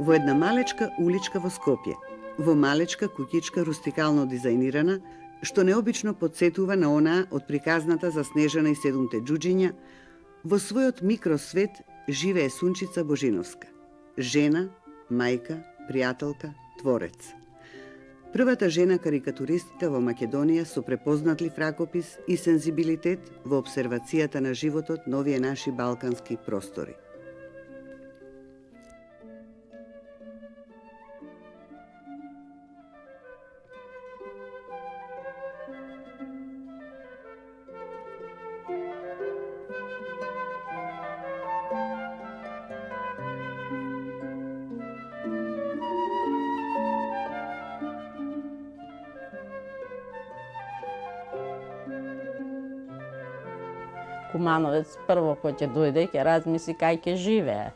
Во една малечка уличка во Скопје, во малечка куќичка рустикално дизајнирана, што необично подсетува на онаа од приказната за Снежана и седумте џуџиња, во својот микросвет живее Сунчица Божиновска, жена, мајка, пријателка, творец. Првата жена карикатуристка во Македонија со препознатлив ракопис и сензибилитет во обсервацијата на животот на овие наши балкански простори. Кумановец прво кој ќе дојде ќе размисли кај ќе живее.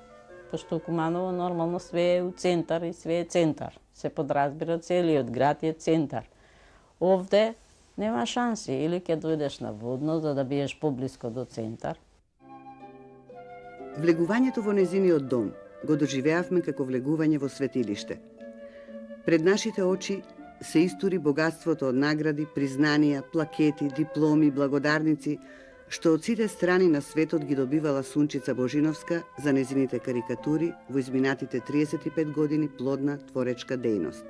Пошто Куманово нормално све е у центар и све е центар. Се подразбира целиот град е центар. Овде нема шанси, или ќе дојдеш на водно за да биеш поблиско до центар. Влегувањето во незиниот дом го доживеавме како влегување во светилиште. Пред нашите очи се истури богатството од награди, признанија, плакети, дипломи, благодарници, што од сите страни на светот ги добивала Сунчица Божиновска за незините карикатури во изминатите 35 години плодна творечка дејност.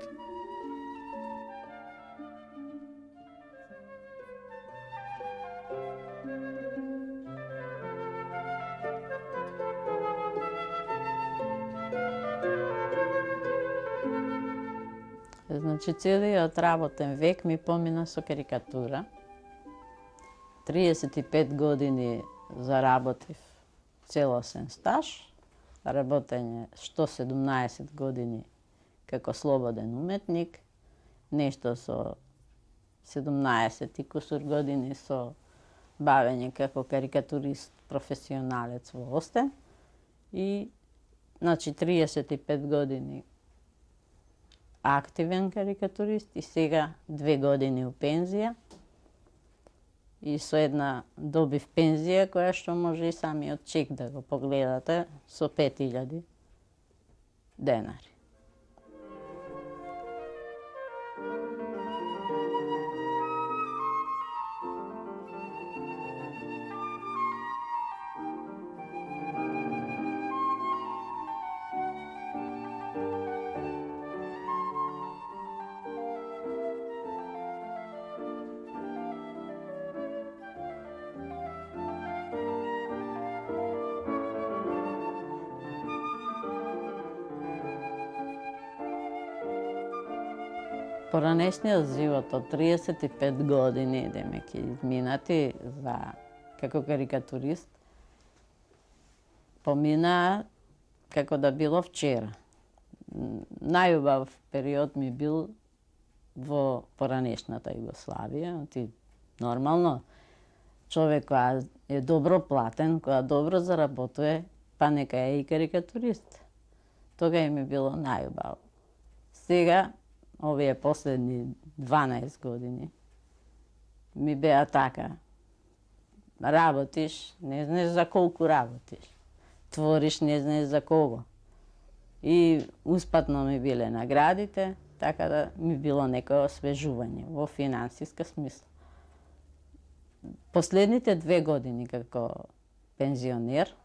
Значи, целиот работен век ми помина со карикатура. 35 години заработив целосен стаж, работење 117 години како слободен уметник, нешто со 17 и кусур години со бавење како карикатурист професионалец во Остен и значи 35 години активен карикатурист и сега 2 години у пензија. И со една добив пензија која што може и самиот чек да го погледате со 5000 денари. Поранешниот живот од 35 години, демеки изминати како карикатурист, помина како да било вчера. Најубав период ми бил во поранешната Југославија. Нормално, човек која е добро платен, која добро заработува, па нека е и карикатурист. Тога и ми било најубаво. Сега, овие последни 12 години ми беа така. Работиш, не знаеш за колку работиш. Твориш, не знаеш за кого. И успатно ми биле наградите, така да ми било некој освежување во финансиска смисла. Последните 2 години како пензионер,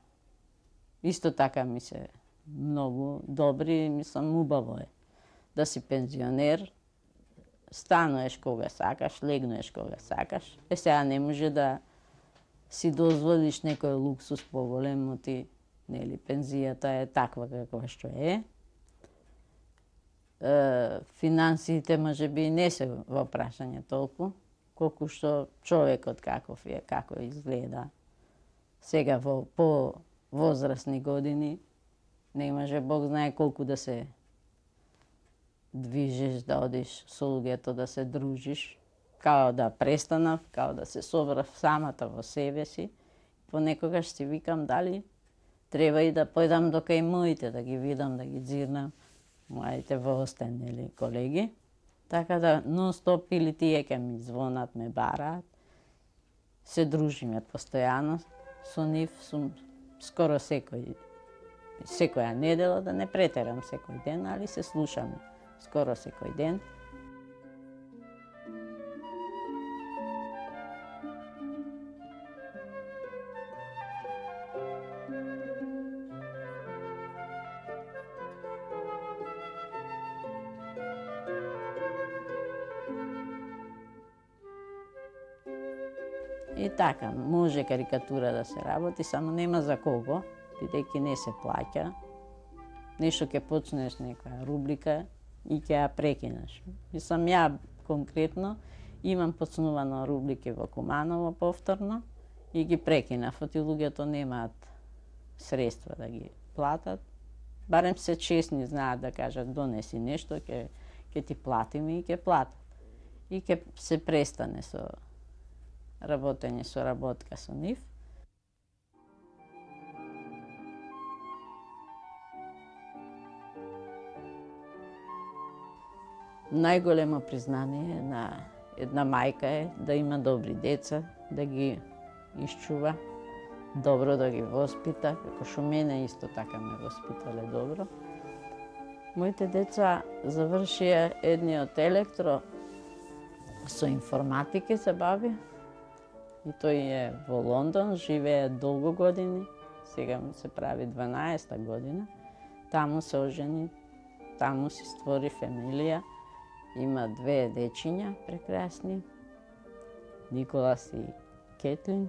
исто така ми се многу добри, мислам убаво е. Да си пензионер, стануеш кога сакаш, легнуеш кога сакаш. Сега не може да си дозволиш некој луксус поголем, ти, нели, пензијата е таква каква што е. Финансиите можеби не се во прашање толку, колку што човекот каков е, како изгледа. Сега во по-возрастни години не може Бог знае колку да се движиш, да одиш со луѓето, да се дружиш, као да престанав, као да се собрав самата во себе си. Понекогаш си викам дали треба и да појдам до кај моите, да ги видам, да ги дзирнам, моите во Остен, нели, колеги. Така да нон-стоп или тие ке ми звонат, ме бараат. Се дружиме постојано со нив, сум скоро секој Секоја недела, да не претерам секој ден, али се слушаме скоро секој ден. И така, може карикатура да се работи, само нема за кого, бидејќи не се плаќа. Нешто ќе почнеш некоја рубрика и ќе ја прекинеш. Мислам, ја конкретно имам почнувано рубрики во Куманово повторно и ги прекинав, оти луѓето немаат средства да ги платат. Барем се честни, знаат да кажат донеси нешто, ќе ти платиме и ќе платат. И ќе се престане со работење со работка со нив. Најголемо признание на една мајка е да има добри деца, да ги исчува, добро да ги воспита, како што мене исто така ме воспитале добро. Моите деца завршија едниот електро, со информатика се бави, и тој е во Лондон, живее долго години, сега му се прави 12-та година. Таму се ожени, таму си створи фамилија, има 2 дечиња прекрасни, Николас и Кетлин.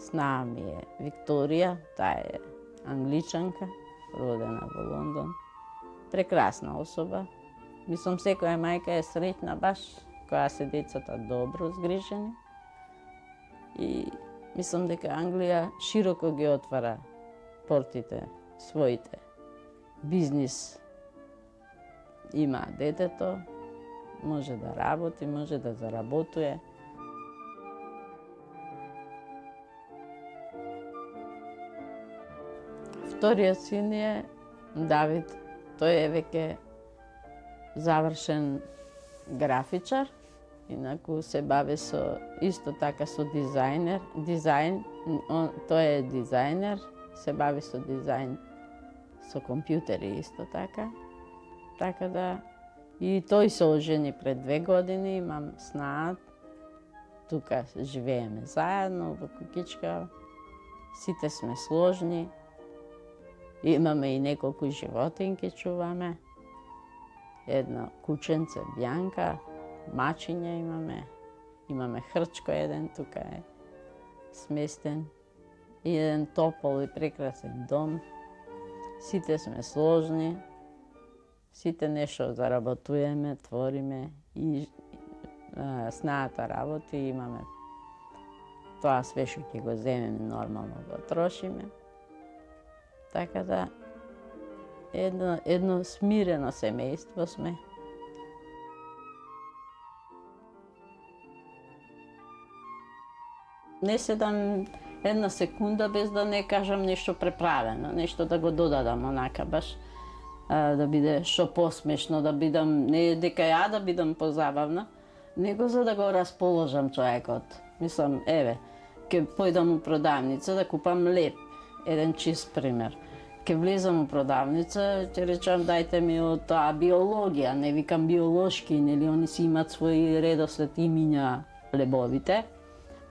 Снаа ми е Викторија, таа е англичанка, родена во Лондон. Прекрасна особа. Мислам, секоја мајка е среќна баш која се децата добро згрижени. И мислам дека Англија широко ги отвара портите своите. Бизнис има детето, може да работи, може да заработува. Вториот син е Давид. Тој е веќе завршен графичар. Инаку се бави со исто така со дизајнер. Тој е дизајнер, се бави со дизајн со компјутери исто така. Така да и тој се ожени пред 2 години, имам снаа. Тука живееме заедно во куќичка. Сите сме сложни. Имаме и неколку животинки чуваме. Едно кученце Бјанка, мачиња имаме хрчко еден, тука е сместен. И еден топол и прекрасен дом. Сите сме сложни. Сите нешто заработуваме, твориме и снаата работи, имаме тоа све што ќе го земеме нормално го трошиме. Така да едно смирено семејство сме. Не седам една секунда без да не кажам нешто преправено, нешто да го додадам онака баш да биде што посмешно, да бидам, не дека ја да бидам позабавна, него за да го расположам човекот. Мислам, еве, ќе појдам у продавница да купам леп, еден чист пример. Ќе влезам у продавница, ќе речам дајте ми од таа биологија, не викам биолошки, нели они си имат свој редослед имиња лебовите.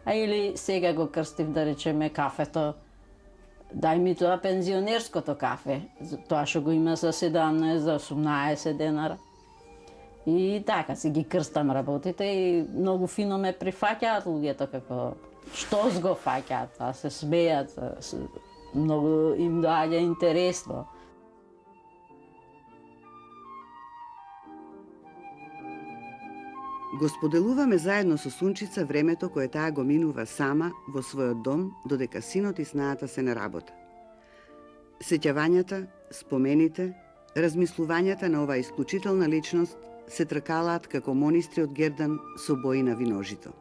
А или сега го крстив да речеме кафето, дај ми тоа пензионерското кафе, тоа што го има за 17, за 18 денара. И така си ги крстам работите и многу фино ме прифаќаат луѓето како што го фаќаат, се смејат, многу им доаѓа интересно. Го споделуваме заедно со Сунчица времето кое таа го минува сама во својот дом, додека синот и снаата се на работа. Сеќавањата, спомените, размислувањата на оваа исклучителна личност се тркалаат како монистри од гердан со бои на виножито.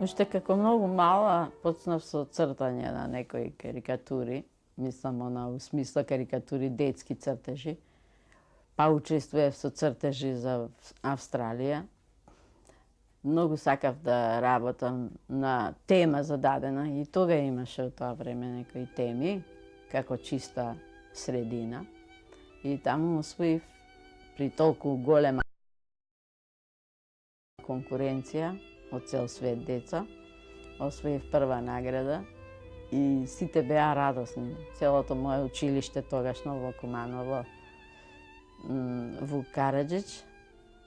Уште како многу мала почнав со цртање на некои карикатури, мислам у смисла карикатури детски цртежи, па учествував со цртежи за Австралија. Многу сакав да работам на тема зададена и тога имаше во тоа време некои теми, како чиста средина. И таму освоив при толку голема конкуренција од цел свет деца, освоив прва награда и сите беа радосни. Целото мое училиште тогашно во Куманово, Вук Караджич,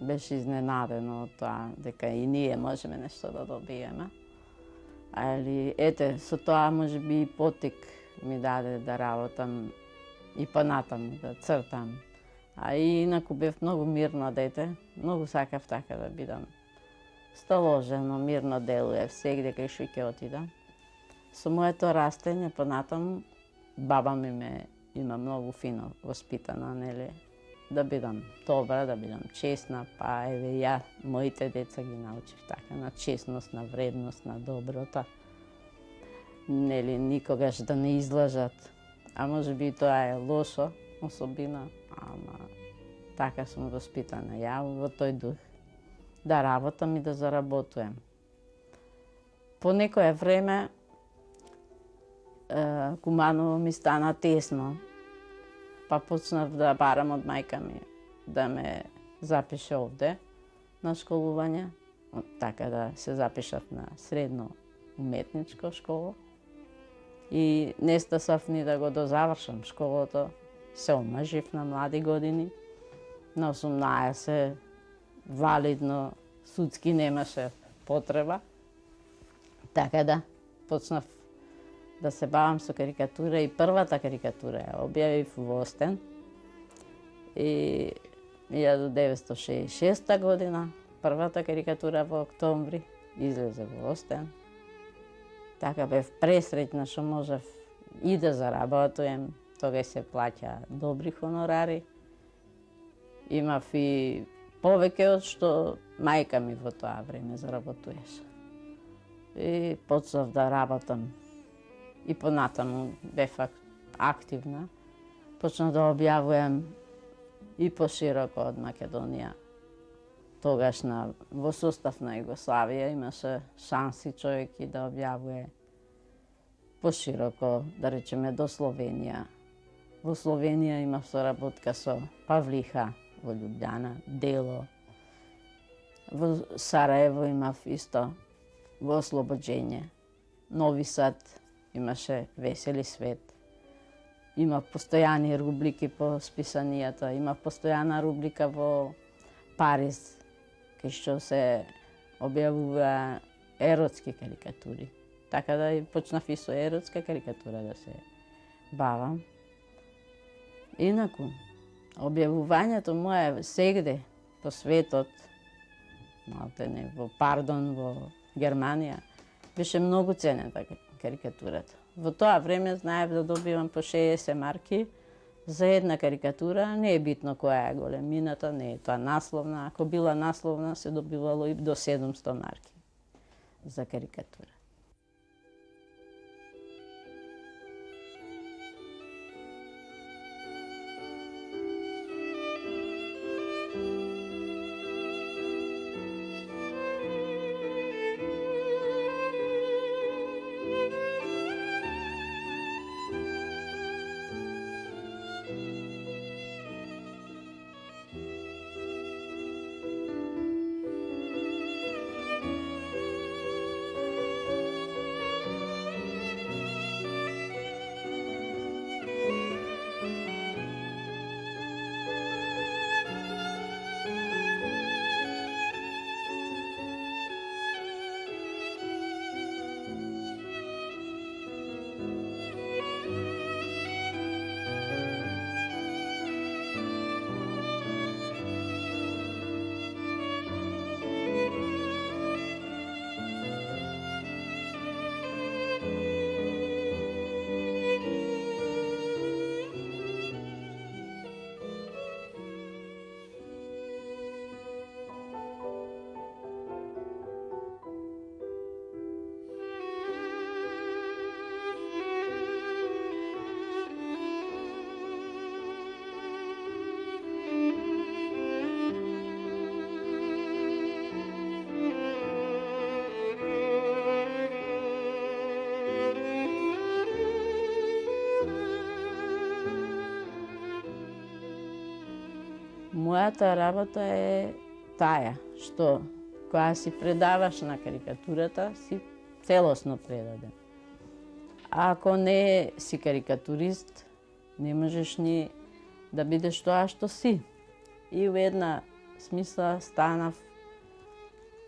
беше изненадено од тоа дека и ние можеме нешто да добиеме. Али ете, со тоа можеби и потик ми даде да работам и понатаму, да цртам. А и инаку бев многу мирно дете, многу сакав така да бидам сталожено, мирно делуев сегде кај што ќе отидам. Со моето растење понатаму, баба ми има многу фино воспитана, нели, да бидам добра, да бидам честна, па еве ја моите деца ги научив така, на честност, на вредност, на доброта. Нели, никогаш да не излажат. А можеби тоа е лошо особина, ама така сум воспитана ја во тој дух. Да работам и да заработувам. По некое време Куманово ми стана тесно, па почнав да барам од мајка ми да ме запише овде на школување, така да се запишав на средно уметничко школа. И не стасав ни да го дозавршам школото, се омажив на млади години, на 18 валидно, судски немаше потреба. Така да, почнав да се бавам со карикатура и првата карикатура ја објавив во Остен. И 1966 година, првата карикатура во октомври, излезе во Остен. Така бев пресреќна што можев и да заработувам, тогаш се плаќа добри хонорари. Имав и повеќе од што мајка ми во тоа време заработуваше. И почнав да работам. И понатаму бев активна. Почнав да објавувам и пошироко од Македонија. Тогашна во состав на Југославија имаше шанси човек и да објавува пошироко, да речеме до Словенија. Во Словенија имав соработка со Павлиха во Љубљана, Дело. Во Сараево имав исто, во Ослобоđenje. Нови Сад имаше Весели свет. Имав постојани рубрики по списанијата, имав постојана рубрика во Париз, кај што се објавува еротски карикатури. Така да и почнав и со еротска карикатура да се бавам. Инаку, објавувањето мое сегде по светот, малтене во Пардон, во Германија, беше многу ценета карикатурата. Во тоа време знаев да добивам по 60 марки за една карикатура. Не е битно која е големината, не е тоа насловна. Ако била насловна, се добивало и до 700 марки за карикатура. мојата работа е таа, што кога си предаваш на карикатурата, си целосно предаден. А ако не си карикатурист, не можеш ни да бидеш тоа што си. И во една смисла станав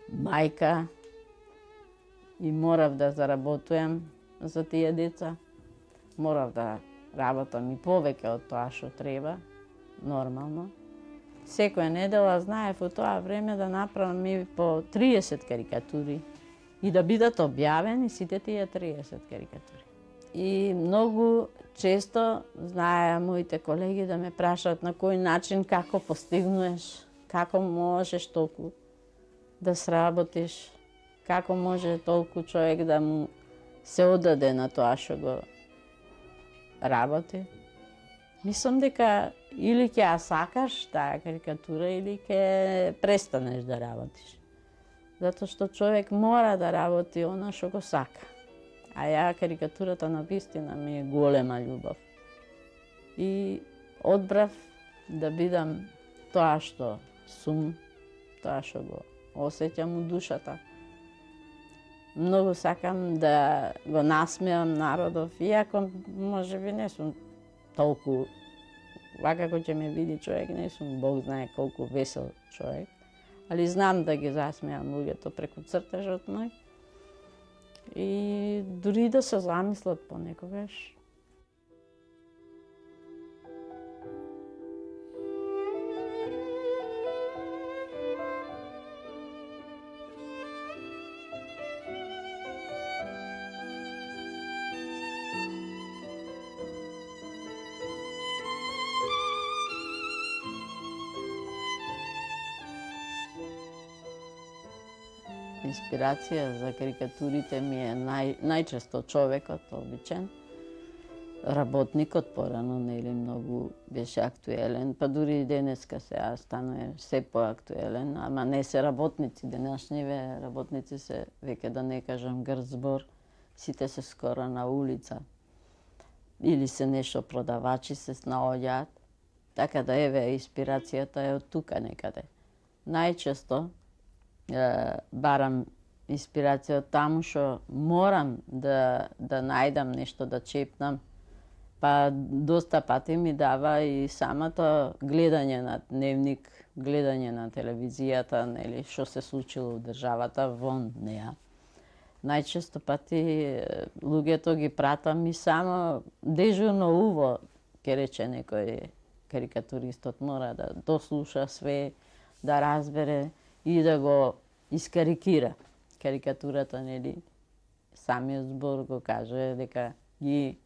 мајка и морав да заработувам за тие деца. Морав да работам и повеќе од тоа што треба, нормално. Секоја недела знаев во тоа време да направам и по 30 карикатури и да бидат објавени сите тие 30 карикатури. И многу често знаеа моите колеги да ме прашаат на кој начин, како постигнуеш, како можеш толку да сработиш, како може толку човек да му се одаде на тоа што го работи. Мислам дека или ќе ја сакаш таа карикатура, или ќе престанеш да работиш. Затоа што човек мора да работи она што го сака. А ја карикатурата на вистина ми е голема љубов. И одбрав да бидам тоа што сум, тоа што го осеќам у душата. Многу сакам да го насмеам народов, иако можеби не сум толку, вака како ќе ме види човек, не сум Бог знае колку весел човек, али знам да ги засмеам луѓето преку цртежот мој. И дури да се замислат понекогаш. Инспирација за карикатурите ми е најчесто човекот, обичен. Работникот порано, нели, многу беше актуелен, па дури и денеска сега станува се поактуелен, ама не се работници, денешниве работници се, веќе да не кажам грд збор, сите се скоро на улица. Или се нешто продавачи се наоѓаат, така да еве инспирацијата е од тука некаде. Најчесто барам инспирација од таму што морам да најдам нешто да чепнам. Па доста пати ми дава и самото гледање на дневник, гледање на телевизијата, нели, што се случило во државата вон неа. Најчесто пати луѓето ги пратам и само дежурно уво, ке рече некој карикатуристот, мора да дослуша све, да разбере и да го искарикира. Карикатурата, нели, самиот збор го каже дека ги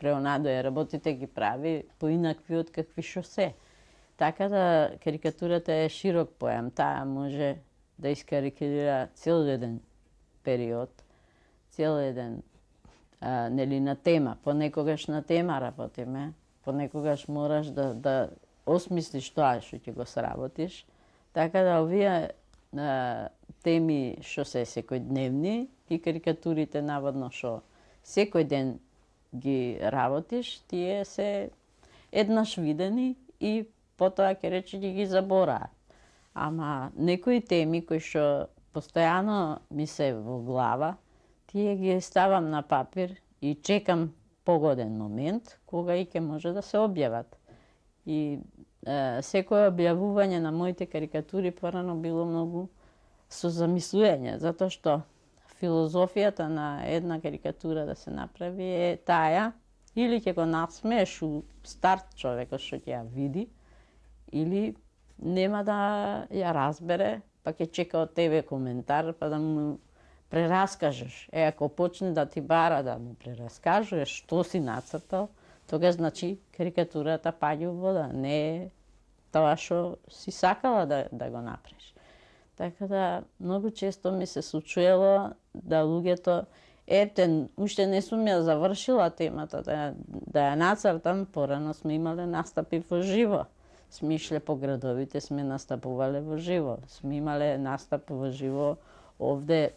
преонадоја работите, ги прави поинакви од какви што се. Така да карикатурата е широк појам, таа може да искарикира цел еден период, цел еден нели на тема, понекогаш на тема работиме, понекогаш мораш да осмислиш тоа што ќе го сработиш. Така да овие теми што се секојдневни и карикатурите наводно што секој ден ги работиш, тие се еднаш видени и потоа ќе рече ги забораат. Ама некои теми кои што постојано ми се во глава, тие ги ставам на папир и чекам погоден момент кога и ќе може да се објават. И секое објавување на моите карикатури порано било многу со замислување, затоа што филозофијата на една карикатура да се направи е таа, или ќе го насмееш у старт човекот што ќе ја види, или нема да ја разбере, па ќе чека од тебе коментар, па да му прераскажеш. Ако почне да ти бара да му прераскажеш што си нацртал, тогаш значи карикатурата паѓа у вода, не е тоа што си сакала да го направиш. Така да многу често ми се случувало да луѓето, уште не сум ја завршила темата да ја нацртам, порано сме имале настапи во живо. Сме ишле по градовите, сме настапувале во живо. Сме имале настап во живо овде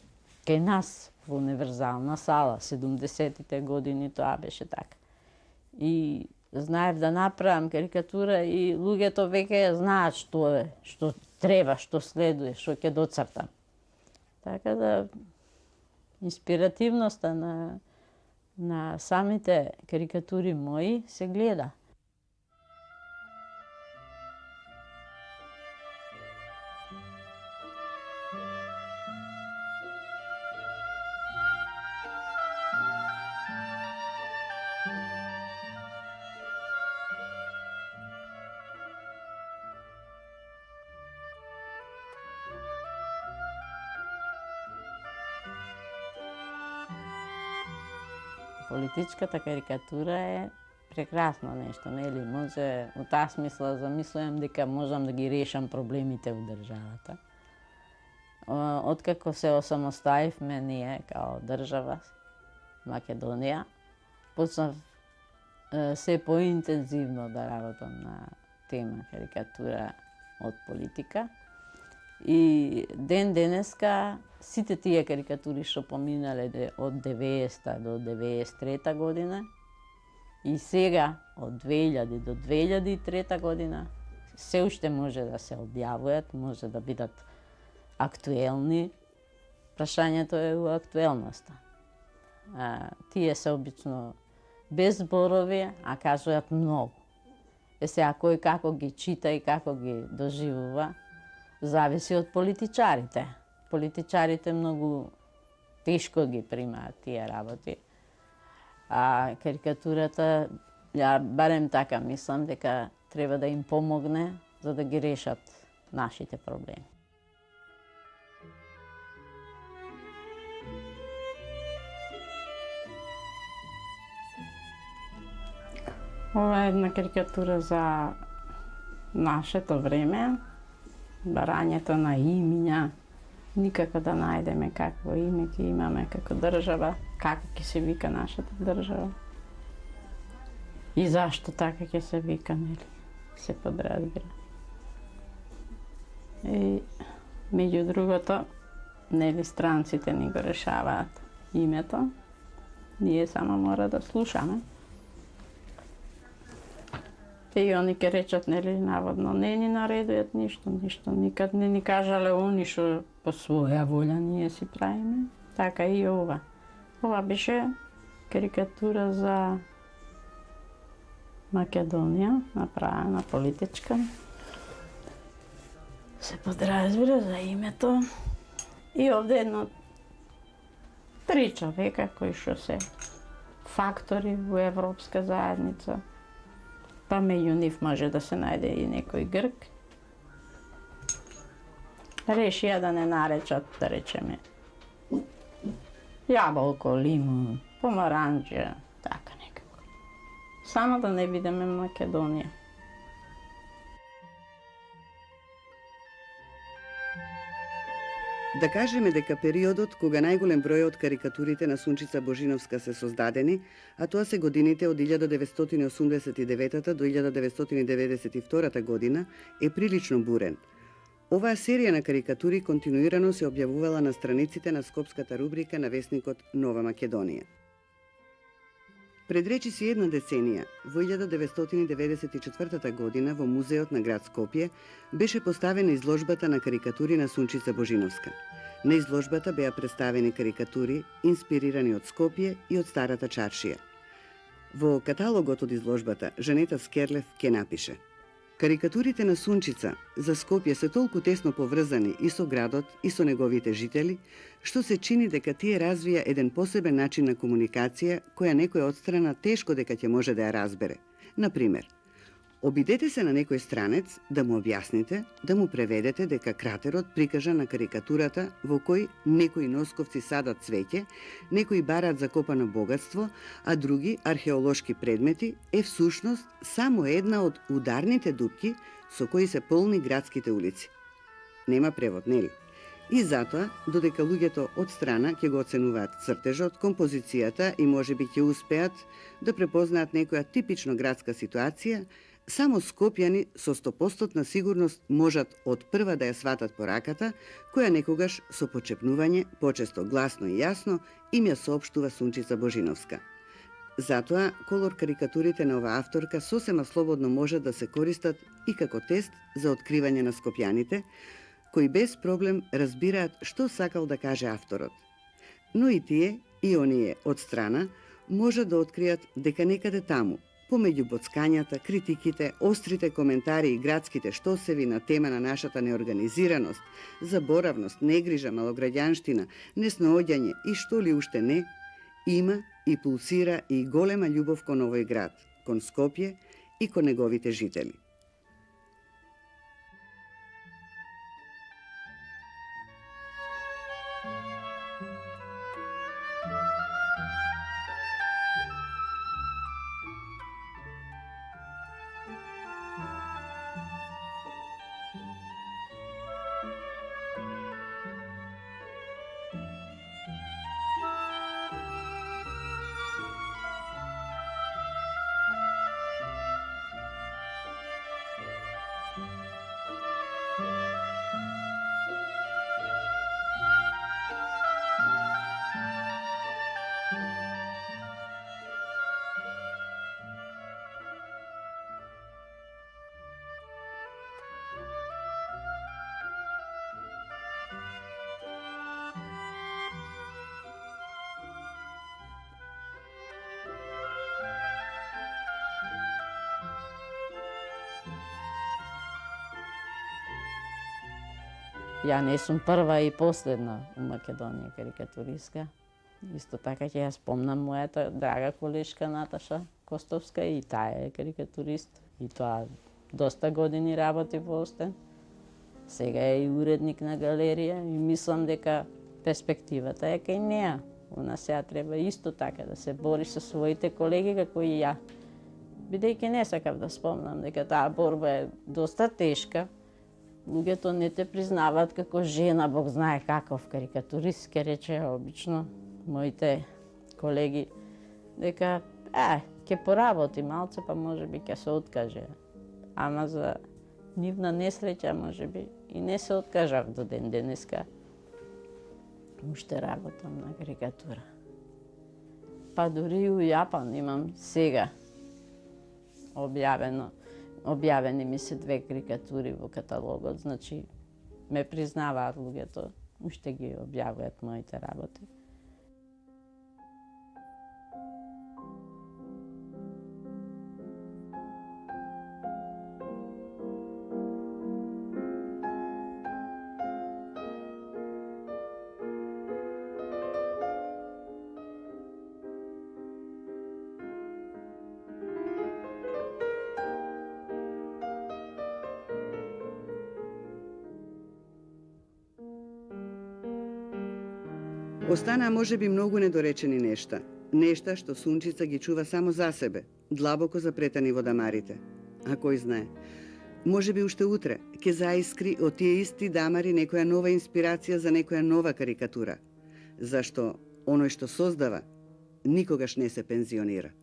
кај нас во универзална сала, 70-тите години тоа беше така. И знаев да направам карикатура и луѓето веќе знаат што е, што треба, што следува, што ќе доцртам. Така да инспиративноста на самите карикатури мои се гледа. Политичката карикатура е прекрасно нешто, нели? Може, во таа смисла, замислувам дека можам да ги решам проблемите во државата. Откако се осамоставивме ние као држава, Македонија, почнав се поинтензивно да работам на тема карикатура од политика. И ден денеска сите тие карикатури што поминале од 90-та до 93-та година и сега од 2000 до 2003 година се уште може да се објавуваат, може да бидат актуелни. Прашањето е у актуелноста. Тие се обично без зборови, а кажуваат многу. Сега кој како ги чита и како ги доживува, зависи од политичарите. Политичарите многу тешко ги примаат тие работи. А карикатурата, ја барем така мислам, дека треба да им помогне за да ги решат нашите проблеми. Ова е една карикатура за нашето време, барањето на имиња, никако да најдеме какво име ќе имаме како држава, како ќе се вика нашата држава и зашто така ќе се вика, нели, се подразбира. И меѓу другото, нели, странците ни го решаваат името, ние само мора да слушаме. И они ќе речат, нели, наводно, не ни наредујат ништо, никад не ни кажале они што по своја волја ние си правиме. Така и ова. Ова беше карикатура за Македонија, направена политичка. Се подразбира за името. И овде едно 3 човека кои што се фактори во Европска заедница. Па меѓу нив може да се најде и некој Грк. Решија да не наречат, да речеме, јаболко, лимун, помаранџа, така некако. Само да не видиме Македонија. Да кажеме дека периодот кога најголем број од карикатурите на Сунчица Божиновска се создадени, а тоа се годините од 1989 до 1992 година, е прилично бурен. Оваа серија на карикатури континуирано се објавувала на страниците на скопската рубрика на весникот Нова Македонија. Пред речиси една деценија, во 1994 година во Музеот на град Скопје беше поставена изложбата на карикатури на Сунчица Божиновска. На изложбата беа представени карикатури инспирирани од Скопје и од Старата чаршија. Во каталогот од изложбата Жанета Скерлев ке напише: карикатурите на Сунчица за Скопје се толку тесно поврзани и со градот и со неговите жители, што се чини дека тие развија еден посебен начин на комуникација која некој од страна тешко дека ќе може да ја разбере. Например, обидете се на некој странец да му објасните, да му преведете дека кратерот прикажа на карикатурата во кој некои носковци садат цвеќе, некои бараат закопано богатство, а други археолошки предмети е всушност само една од ударните дупки со кои се полни градските улици. Нема превод, нели? И затоа, додека луѓето од страна ќе го оценуваат цртежот, композицијата и можеби ќе успеат да препознаат некоја типично градска ситуација, само скопјани со 100% сигурност можат од прва да ја сватат пораката, која некогаш со почепнување, почесто гласно и јасно, им ја соопштува Сунчица Божиновска. Затоа, колор карикатурите на оваа авторка сосема слободно можат да се користат и како тест за откривање на скопјаните, кои без проблем разбираат што сакал да каже авторот. Но и тие, и оние од страна, можат да откријат дека некаде таму, помеѓу боцкањата, критиките, острите коментари и градските штосеви на тема на нашата неорганизираност, заборавност, негрижа, малограѓанштина, неснаоѓање и што ли уште не, има и пулсира и голема љубов кон овој град, кон Скопје и кон неговите жители. Ја не сум прва и последна у Македонија карикатуристка. Исто така ќе ја спомнам мојата драга колешка Наташа Костовска, и таа е карикатурист. И тоа доста години работи во Остен. Сега е и уредник на галерија и мислам дека перспективата е кај неа. Она сега треба исто така да се бори со своите колеги како и ја. Бидејќи не сакав да спомнам дека таа борба е доста тешка. Луѓето не те признаваат како жена, Бог знае каков карикатурист, ке рече обично моите колеги, дека ќе поработи малце, па можеби ќе се откаже. Ама за нивна несреќа можеби и не се откажав до ден денеска. Уште работам на карикатура. Па дури и у Јапан имам сега објавени ми се 2 карикатури во каталогот, значи ме признаваат луѓето, уште ги објавуваат моите работи. Останаа можеби многу недоречени нешта. Нешта што Сунчица ги чува само за себе, длабоко запретани во дамарите. А кој знае, можеби уште утре ќе заискри од тие исти дамари некоја нова инспирација за некоја нова карикатура. Зашто оној што создава никогаш не се пензионира.